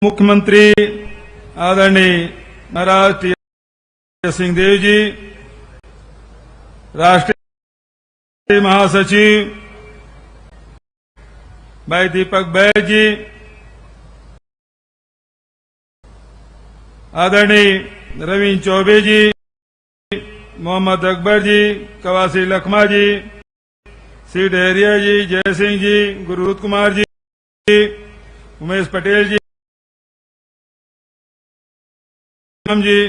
मुख्यमंत्री आदरणीय महाराज टी सिंहदेव जी, राष्ट्रीय महासचिव भाई दीपक बैज जी, आदरणीय रवीन चौबे जी, मोहम्मद अकबर जी, कवासी लखमा जी, सी डहरिया जी, जय सिंह जी, गुरुदत्त कुमार जी, उमेश पटेल जी, जी,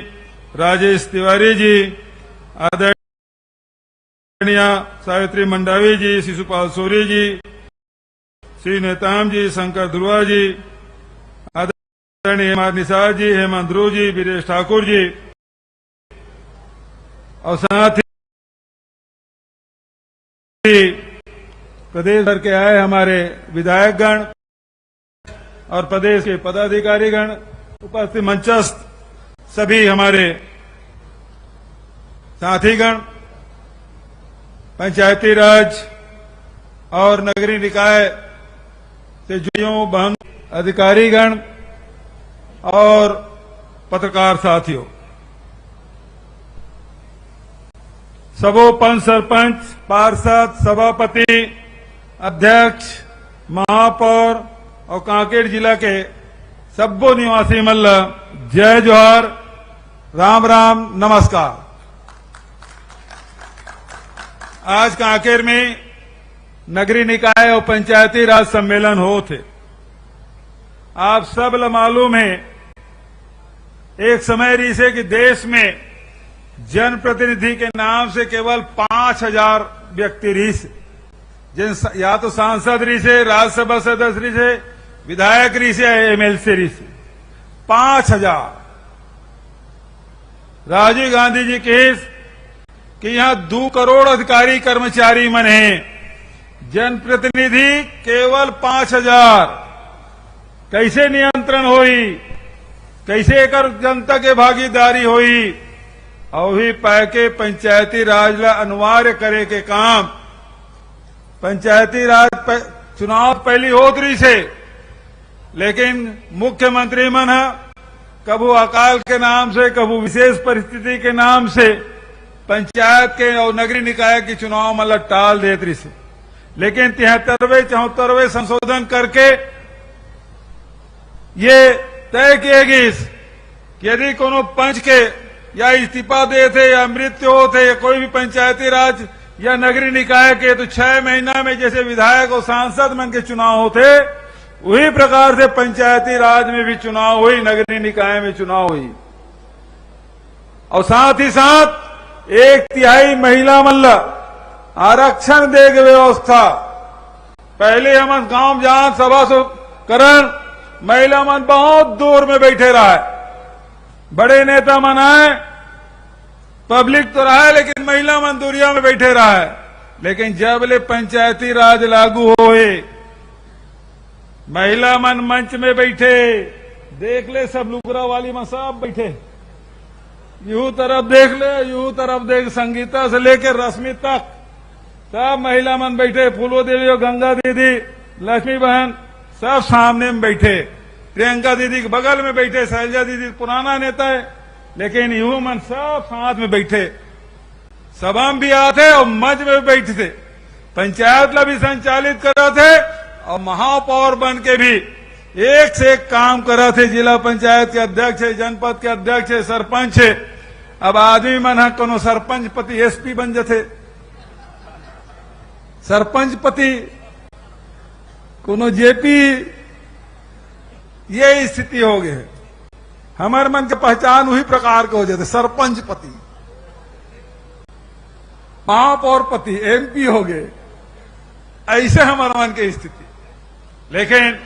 राजेश तिवारी जी, आदरणीय सावित्री मंडावी जी, शिशुपाल सोरी जी, श्री नेताम जी, शंकर ध्रुवा जी, आदरणीय हेमंत निसार जी, हेमंत ध्रुव जी, वीरेश ठाकुर जी, और साथ ही प्रदेश भर के आए हमारे विधायकगण और प्रदेश के पदाधिकारीगण, उपस्थित मंचस्थ सभी हमारे साथीगण, पंचायती राज और नगरीय निकाय से जुड़े बहन अधिकारीगण और पत्रकार साथियों, सबों पंच सरपंच, पार्षद, सभापति, अध्यक्ष, महापौर और कांकेर जिला के सब्बो निवासी मल्ल, जय जोहार, राम राम, नमस्कार। आज कांकेर में नगरीय निकाय और पंचायती राज सम्मेलन हो थे। आप सब मालूम है, एक समय रही से कि देश में जनप्रतिनिधि के नाम से केवल 5000 व्यक्ति रही से, जिन या तो सांसद रही से, राज्यसभा सदस्य रही से, विधायक रही से, एमएलसी रही से, 5000। राजीव गांधी जी केस कि यहां 2 करोड़ अधिकारी कर्मचारी मन हैं, जनप्रतिनिधि केवल 5000। कैसे नियंत्रण होई, कैसे एकर जनता के भागीदारी होई, और भी पाए के पंचायती राज ला अनिवार्य करे के काम। पंचायती राज चुनाव पहली होत रही से, लेकिन मुख्यमंत्री मन कबू अकाल के नाम से, कबू विशेष परिस्थिति के नाम से पंचायत के और नगरीय निकाय के चुनाव मतलब टाल देत रही से। लेकिन 73वें 74वें संशोधन करके ये तय किएगी कि यदि कोनो पंच के या इस्तीफा देते या मृत्यु होते या कोई भी पंचायती राज या नगरीय निकाय के, तो 6 महीना में जैसे विधायक और सांसद मन के चुनाव होते, वही प्रकार से पंचायती राज में भी चुनाव हुई, नगरीय निकाय में चुनाव हुई। और साथ ही साथ 1/3 महिला मल्ल आरक्षण दे के व्यवस्था। पहले हम गांव जहां सभा करण महिला मन बहुत दूर में बैठे रहा, बड़े नेता मन आए, पब्लिक तो रहा है, लेकिन महिला मन दूरिया में बैठे रहा है। लेकिन जब ले पंचायती राज लागू होए, महिला मन मंच में बैठे, देख ले सब लुकरा वाली में सब बैठे, यूं तरफ देख ले, यूं तरफ देख, संगीता से लेकर रश्मि तक सब महिला मन बैठे, फूलो देवी और गंगा दीदी, लक्ष्मी बहन सब सामने में बैठे, प्रियंका दीदी के बगल में बैठे, शैलजा दीदी पुराना नेता है, लेकिन यूं मन सब साथ में बैठे, सभा में भी आते और मंच में भी बैठे थे, पंचायत ला भी संचालित कर रहे थे और महापौर बन के भी एक से एक काम कर रहे थे। जिला पंचायत के अध्यक्ष है, जनपद के अध्यक्ष है, सरपंच है। अब आदमी मन कोनो सरपंच पति एसपी बन जाते, सरपंच पति कोनो जेपी, ये स्थिति हो गई है। हमारे मन के पहचान वही प्रकार के हो जाते, सरपंच पति, महापौर पति, एमपी हो गए, ऐसे हमारे मन की स्थिति। लेकिन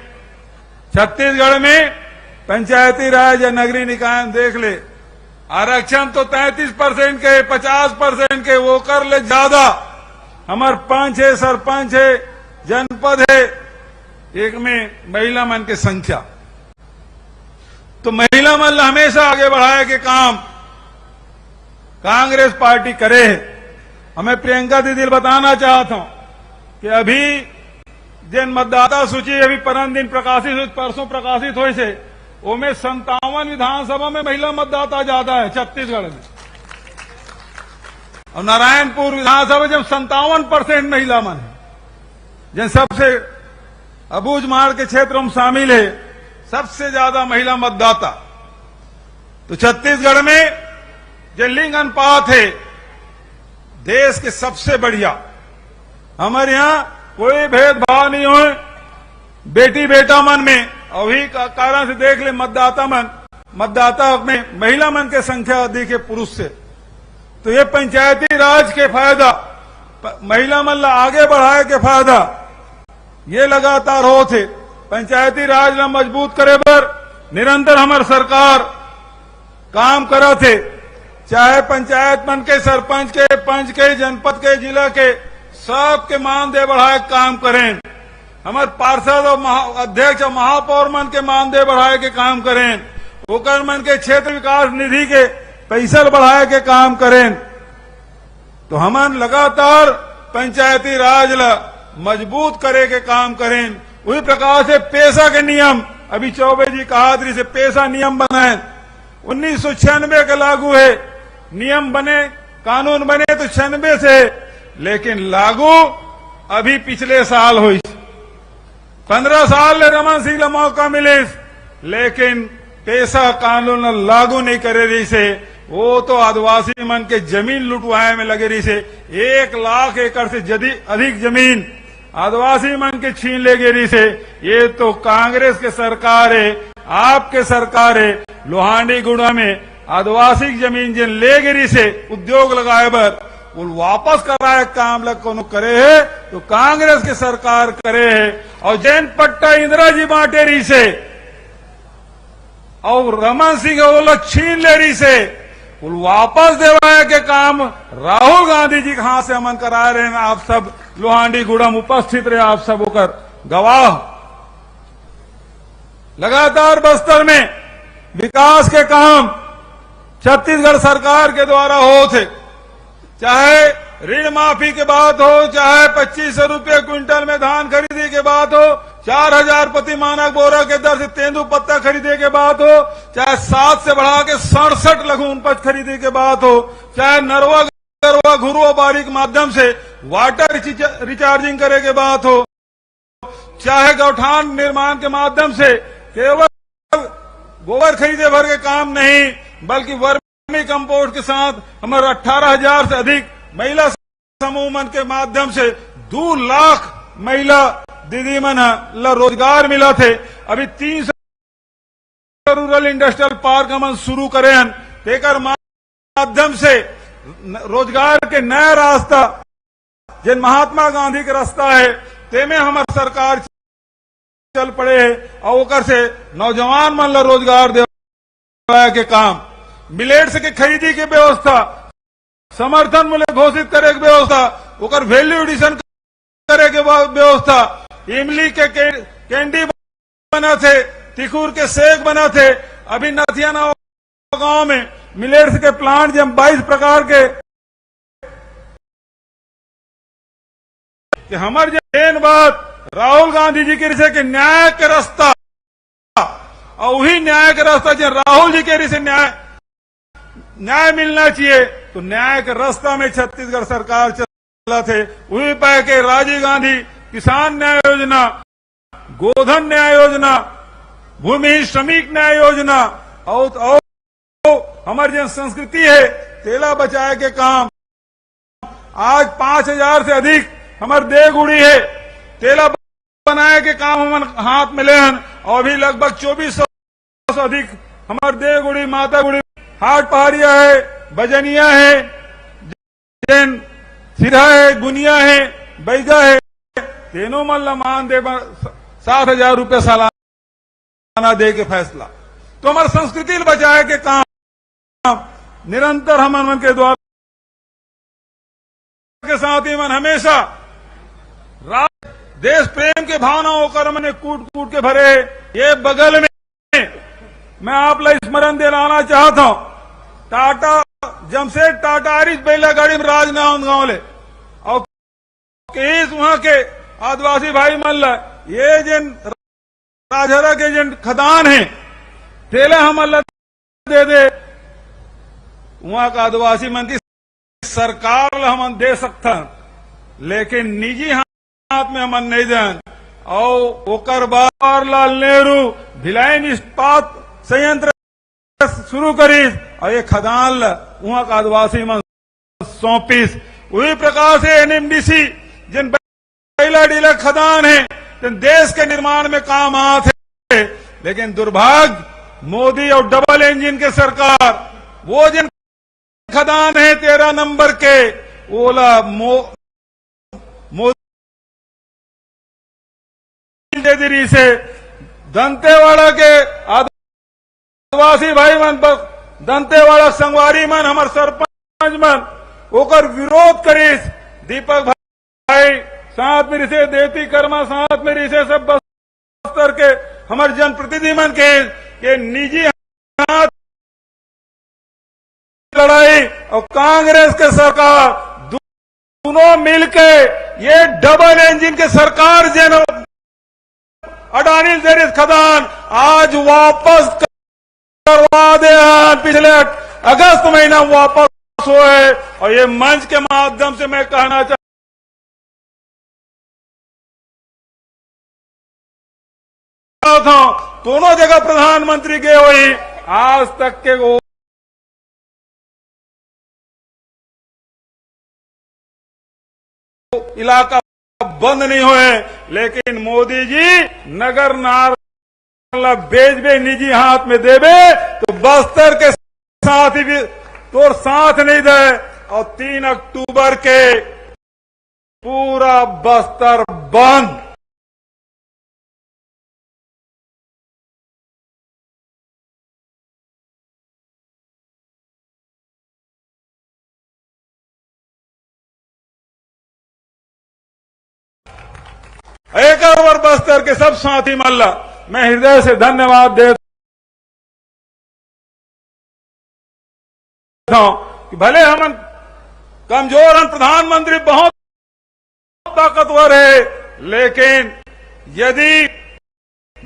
छत्तीसगढ़ में पंचायती राज या नगरीय निकाय देख ले, आरक्षण तो 33% के, 50% के, वो कर ले ज्यादा। हमारे पंच है, सरपंच है, जनपद है, एक में महिला मन की संख्या। तो महिला मन हमेशा आगे बढ़ाए के काम कांग्रेस पार्टी करे है। हमें प्रियंका दीदी बताना चाहता हूं कि अभी जिन मतदाता सूची अभी परम दिन प्रकाशित, परसों प्रकाशित हुई से, उनमें 57 विधानसभा में महिला मतदाता ज्यादा है छत्तीसगढ़ में, और नारायणपुर विधानसभा जब 57% महिला मन है, जिन सबसे अबूझमाड़ के क्षेत्र में शामिल है, सबसे ज्यादा महिला मतदाता। तो छत्तीसगढ़ में जो लिंग अनुपात है देश के सबसे बढ़िया। हमारे यहां कोई भेदभाव नहीं हो बेटी बेटा मन में, अभी कारण से देख ले मतदाता में महिला मन के संख्या अधिक है पुरुष से। तो ये पंचायती राज के फायदा, महिला मन ला आगे बढ़ाए के फायदा ये लगातार हो थे। पंचायती राज ला मजबूत करे बर निरंतर हमार सरकार काम करा थे, चाहे पंचायत मन के सरपंच के, पंच के, जनपद के, जिला के, सबके मानदेय बढ़ाए काम करें। हमारे पार्षद और अध्यक्ष और महापौर मन के मानदेय बढ़ाए के काम करें। ओकर मन के क्षेत्र विकास निधि के पैसा बढ़ाए के काम करें। तो हमन लगातार पंचायती राज ला मजबूत करे के काम करें। उसी प्रकार से पेशा के नियम, अभी चौबे जी कहा से पेशा नियम बनाए, 1996 के लागू है। नियम बने, कानून बने तो 96 से, लेकिन लागू अभी पिछले साल हुई। 15 साल ले रमन सिंह ला मौका मिले, लेकिन पेशा कानून लागू नहीं करे रही से। वो तो आदिवासी मन के जमीन लुटवाए में लगे रही से। 1 लाख एकड़ से अधिक जमीन आदिवासी मन के छीन ले गई से। ये तो कांग्रेस के सरकार है, आपके सरकार है। लोहांडीगुड़ा में आदिवासी जमीन जिन ले गिरी से उद्योग लगाए बर वो वापस कराए काम लग कोनो करे है तो कांग्रेस के सरकार करे है। और जैन पट्टा इंदिरा जी बांटे रही से और रमन सिंह वो लोग छीन ले रही से, वो वापस देवाए के काम राहुल गांधी जी के हाथ से अमन करा रहे हैं। आप सब लोहांडीगुड़ा में उपस्थित रहे, आप सब होकर गवाह। लगातार बस्तर में विकास के काम छत्तीसगढ़ सरकार के द्वारा हो थे, चाहे ऋण माफी के बात हो, चाहे 2500 रुपये क्विंटल में धान खरीदी के बात हो, 4000 प्रति मानक बोरा के दर से तेंदुपत्ता खरीदे के बात हो, चाहे 7 से बढ़ा के 67 लघु उपज खरीदी के बात हो, चाहे नरवा गरवा घुरुआ बारी के माध्यम से वाटर रिचार्जिंग करे के बात हो, चाहे गौठान निर्माण के माध्यम से केवल गोबर खरीदे भर के काम नहीं, बल्कि वर्मी कंपोस्ट के साथ हमारे 18,000 से अधिक महिला समूह मन के माध्यम से 2 लाख महिला दीदी मन ला रोजगार मिला थे। अभी 300 रूरल इंडस्ट्रियल पार्क हम शुरू करे हैं, तेकर माध्यम से रोजगार के नया रास्ता जिन महात्मा गांधी के रास्ता है तेमें हमारी सरकार चल पड़े है। और ओकर से नौजवान मन ला रोजगार देवाए के काम, मिलेट्स के खरीदी के व्यवस्था, समर्थन मूल्य घोषित करे के व्यवस्था, ओकर वैल्यू एडिशन करे के व्यवस्था, इमली के कैंडी बना थे, तिकुर के सेक बना थे। अभी नथियाना गांव में मिलेट्स के प्लांट जब 22 प्रकार के कि हमारे मेन बात राहुल गांधी जी के रिसे के न्याय के रास्ता, और वही न्याय के रास्ता जो राहुल जी के रिसे न्याय मिलना चाहिए, तो न्याय के रास्ता में छत्तीसगढ़ सरकार चला थे। वही पाए के राजीव गांधी किसान न्याय योजना, गोधन न्याय योजना, भूमि श्रमिक न्याय योजना, और हमारी जो संस्कृति है तेला बचाए के काम। आज 5000 से अधिक हमारे देवगुड़ी है, तेला बनाए के काम हमारे हाथ में ले हैं। और भी लगभग 2400 से अधिक हमारे देवगुड़ी, माता गुड़ी, हाट पहाड़िया है, बजनिया है, जैन सिरा है, गुनिया है, बैगा है, तीनों मन मान दे 7,000 रुपये सालाना दे के फैसला। तो हमारे संस्कृति बचाए के काम निरंतर हम मन के द्वारा के साथ ही मन हमेशा देश प्रेम के भावनाओं कर मैंने कूट कूट के भरे। ये बगल में मैं आप ला स्मरण दिलाना चाहता हूं, टाटा जमशेद टाटा आरिज बैला गाड़ी में राजनांदगांव ले, और वहां के आदिवासी भाई मन ला ये जिन राजहरा के जिन खदान है तेले हम अल्लाह दे दे वहां का आदिवासी मंत्री सरकार हम दे सकता, लेकिन निजी हाथ में हम नहीं दें। और ओकर बाद जवाहरलाल नेहरू भिलाई में इस्पात संयंत्र शुरू करी और ये खदान वहां का आदिवासी मन सौंपीस। वही प्रकार से एनएमडीसी जिन पहला डीलर खदान है जिन देश के निर्माण में काम आते, लेकिन दुर्भाग्य मोदी और डबल इंजन के सरकार वो जिन खदान है 13 नंबर के ओला मोदी से दंतेवाड़ा के आदिवासी भाई मन पर दंतेवाड़ा संगवारी मन हमार सरपंच मन ओकर विरोध करीस। दीपक भाई साथ में रिसे देवती कर्मा साथ में रिसे सब बस्तर के हमारे जनप्रतिनिधि मन के निजी हाथ लड़ाई और कांग्रेस के सरकार दोनों मिलके ये डबल इंजन के सरकार जिन अडानी जरिए खदान आज वापस करवा दे। पिछले अगस्त महीना वापस हुए और ये मंच के माध्यम से मैं कहना चाहता हूं दोनों जगह प्रधानमंत्री गए हुई आज तक के वो इलाका बंद नहीं हुए, लेकिन मोदी जी नगर नार बेच निजी हाथ में देवे तो बस्तर के साथ ही भी तो साथ नहीं दे। और 3 अक्टूबर के पूरा बस्तर बंद। एक और बस्तर के सब साथी मल्ला मैं हृदय से धन्यवाद देता हूं कि भले हम कमजोर हैं, प्रधानमंत्री बहुत ताकतवर है, लेकिन यदि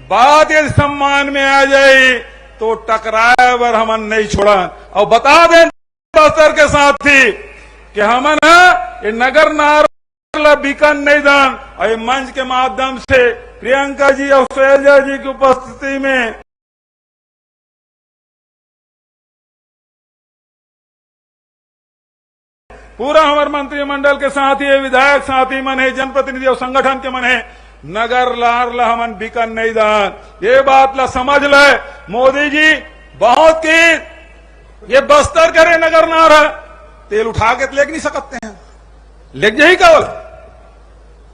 बात यदि सम्मान में आ जाए तो टकराए वर हमन नहीं छोड़ा। और बता दें बस्तर के साथी कि हमन ये नगर नार बीकन नहीं दान और ये मंच के माध्यम से प्रियंका जी और शैलजा जी की उपस्थिति में पूरा हमारे मंत्रिमंडल के साथी है, विधायक साथी मन है, जनप्रतिनिधि और संगठन के मन है, नगर लार हमन बीकन नहीं दान। ये बात ला समझ ले मोदी जी बहुत की ये बस्तर करे नगर नार है तेल उठा के लेके नहीं सकते हैं, लेक जाही केवल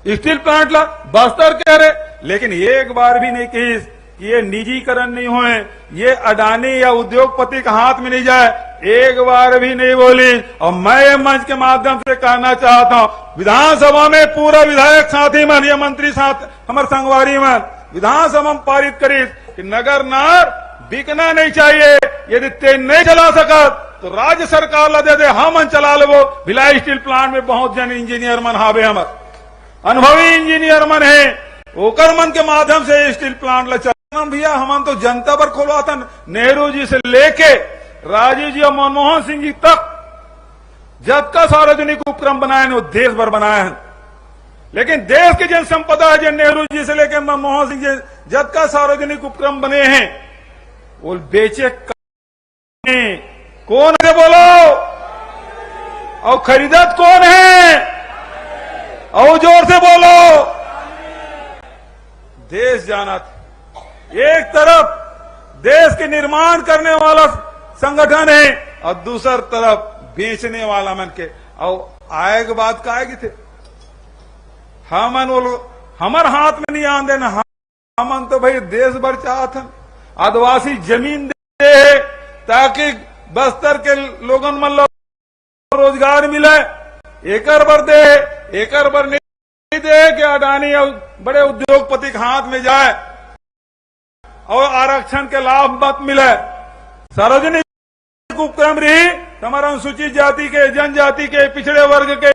स्टील प्लांट ला बस्तर कह रहे, लेकिन एक बार भी नहीं कही कि ये निजीकरण नहीं हुए, ये अडानी या उद्योगपति के हाथ में नहीं जाए, एक बार भी नहीं बोली। और मैं मंच के माध्यम से कहना चाहता हूं विधानसभा में पूरा विधायक साथी मन या मंत्री साथ हमारे संगवारी मन विधानसभा में पारित करी कि नगर नार बिकना नहीं चाहिए। यदि तेज नहीं चला सका तो राज्य सरकार ला दे दे, हम चला लेवो। भिलाई स्टील प्लांट में बहुत जन इंजीनियर मन हावे हमारे अनुभवी इंजीनियर मन है, ओकर मन के माध्यम से स्टील प्लांट ला चल भैया हम तो जनता पर खोलवा था। नेहरू जी से लेके राजीव जी और मनमोहन सिंह जी तक जब का सार्वजनिक उपक्रम बनाए वो देश भर बनाए हैं, लेकिन देश की जन संपदा है जो नेहरू जी से लेकर मनमोहन सिंह जी जब का सार्वजनिक उपक्रम बने हैं वो बेचे कौन है बोलो, और खरीदत कौन है, और जोर से बोलो। देश जाना था, एक तरफ देश के निर्माण करने वाला संगठन है और दूसर तरफ बेचने वाला मन के। और आएगी बात का आएगी थे हमन वो हमारे हाथ में नहीं आन देना, हमन तो भाई देश भर चाहत हन आदिवासी जमीन दे ताकि बस्तर के लोगन मन रोजगार मिले। एकर भर दे, एकर भर नहीं दे कि अडानी और बड़े उद्योगपति के हाथ में जाए और आरक्षण के लाभ मत मिले। सार्वजनिक उपक्रम रही हमारा अनुसूचित जाति के, जनजाति के, पिछड़े वर्ग के,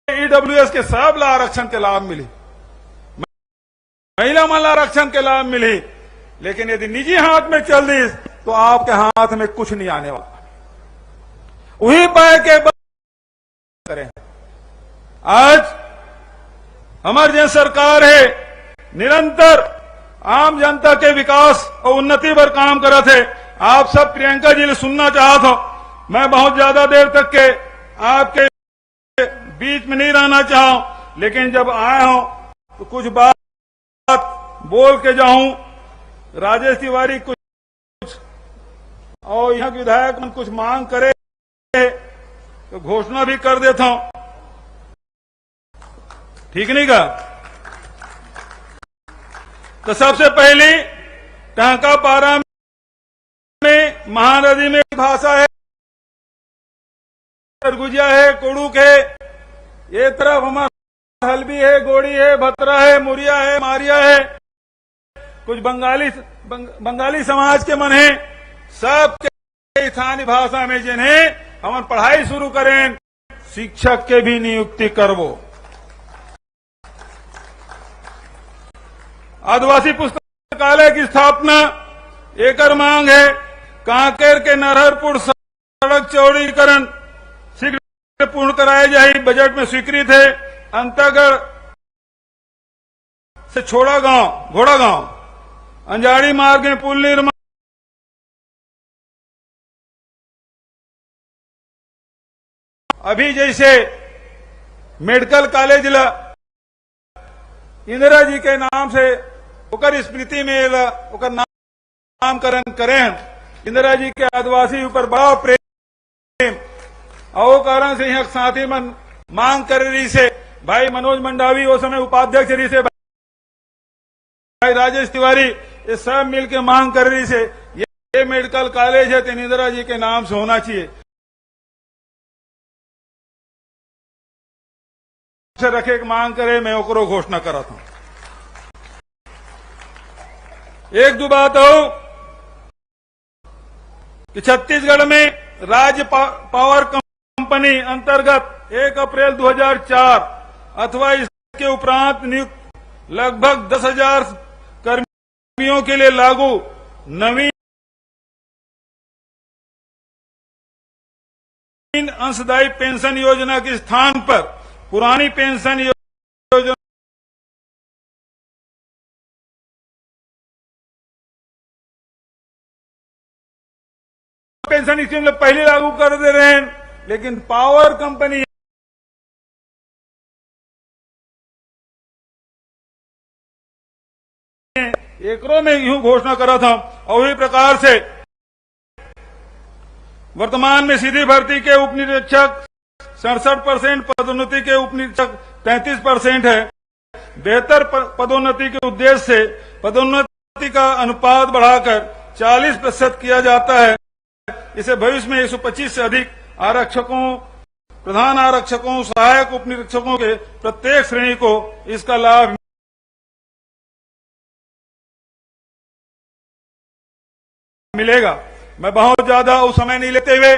ईडब्ल्यूएस के सब ला आरक्षण के लाभ मिली, महिला मन आरक्षण के लाभ मिली। लेकिन यदि निजी हाथ में चल दी तो आपके हाथ में कुछ नहीं आने वाला। वही पाए के करें। आज हमारी जो सरकार है निरंतर आम जनता के विकास और उन्नति पर काम कर रहे थे। आप सब प्रियंका जी ने सुनना चाहता हूं। मैं बहुत ज्यादा देर तक के आपके बीच में नहीं रहना चाहूं, लेकिन जब आया हूं तो कुछ बात बोल के जाऊं। राजेश तिवारी कुछ और यहाँ के विधायक कुछ मांग करे तो घोषणा भी कर देता हूं, ठीक नहीं का? तो सबसे पहले टांका पारा में महानदी में भाषा है, सरगुजिया है, कुड़ुक है, ये तरफ हमारा हल्बी है, गोड़ी है, भतरा है, मुरिया है, मारिया है। कुछ बंगाली समाज के मन है, सब के स्थानीय भाषा में जिन्हें हम पढ़ाई शुरू करें, शिक्षक के भी नियुक्ति करवो। आदिवासी पुस्तकालय की स्थापना एकर मांग है। कांकेर के नरहरपुर सड़क चौड़ीकरण शीघ्र पूर्ण कराई जाए, बजट में स्वीकृत है। अंतरगढ़ से छोड़ा गांव घोड़ा गांव अंजाड़ी मार्ग में पुल निर्माण। अभी जैसे मेडिकल कॉलेज इंदिरा जी के नाम से ओकर स्मृति में ओकर नामकरण करें। इंदिरा जी के आदिवासी ऊपर बड़ा प्रेम और कारण से यहाँ साथी मन मांग कर रही से भाई मनोज मंडावी वो समय उपाध्यक्ष रही से, भाई राजेश तिवारी, ये सब मिलकर मांग कर रही से ये मेडिकल कॉलेज है तो इंदिरा जी के नाम से होना चाहिए से रखे मांग करे। मैं ओकरो घोषणा करा था। एक दो बात हो कि छत्तीसगढ़ में राज्य पावर कंपनी अंतर्गत 1 अप्रैल 2004 अथवा इसके उपरांत नियुक्त लगभग 10,000 कर्मियों के लिए लागू नवीन अंशदायी पेंशन योजना के स्थान पर पुरानी पेंशन योजना पेंशन स्कीम पहले लागू कर दे रहे हैं, लेकिन पावर कंपनी एकरों में यूं घोषणा करा था। और वही प्रकार से वर्तमान में सीधी भर्ती के उप निरीक्षक 67%, पदोन्नति के उप निरीक्षक 33% है। बेहतर पदोन्नति के उद्देश्य से पदोन्नति का अनुपात बढ़ाकर 40% किया जाता है। इसे भविष्य में 125 से अधिक आरक्षकों, प्रधान आरक्षकों, सहायक उप निरीक्षकों के प्रत्येक श्रेणी को इसका लाभ मिलेगा। मैं बहुत ज्यादा उस समय नहीं लेते हुए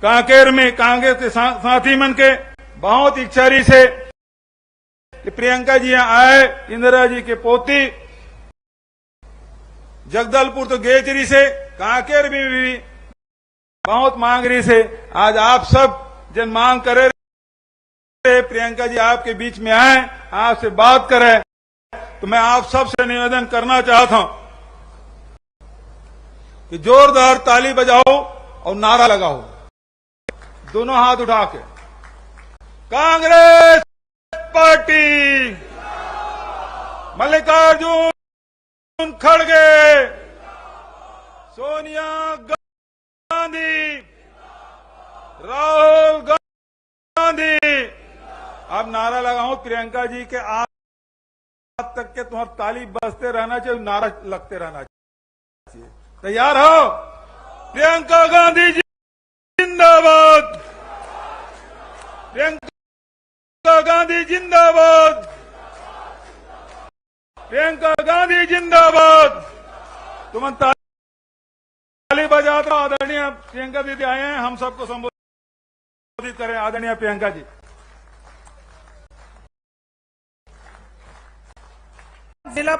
कांकेर में कांग्रेस के साथी मन के बहुत इच्छा रही से कि प्रियंका जी यहाँ आए। इंदिरा जी के पोती जगदलपुर तो गेचरी से, कांकेर में भी बहुत मांग रही से। आज आप सब जन मांग करे प्रियंका जी आपके बीच में आए, आपसे बात करें, तो मैं आप सबसे निवेदन करना चाहता हूं कि जोरदार ताली बजाओ और नारा लगाओ, दोनों हाथ उठा के। कांग्रेस पार्टी, मल्लिकार्जुन खड़गे, सोनिया गांधी, राहुल गांधी। अब नारा लगाऊं प्रियंका जी के आज तक के तुम्हारा ताली बजते रहना चाहिए, नारा लगते रहना चाहिए। तैयार हो? प्रियंका गांधी जी जिंदाबाद, प्रियंका गांधी जिंदाबाद। प्रियंका गांधी जिंदाबाद। तुम ताली बजाते हो। आदरणीय प्रियंका दीदी आए हैं, हम सबको संबोधित करें। आदरणीय प्रियंका जी। जिला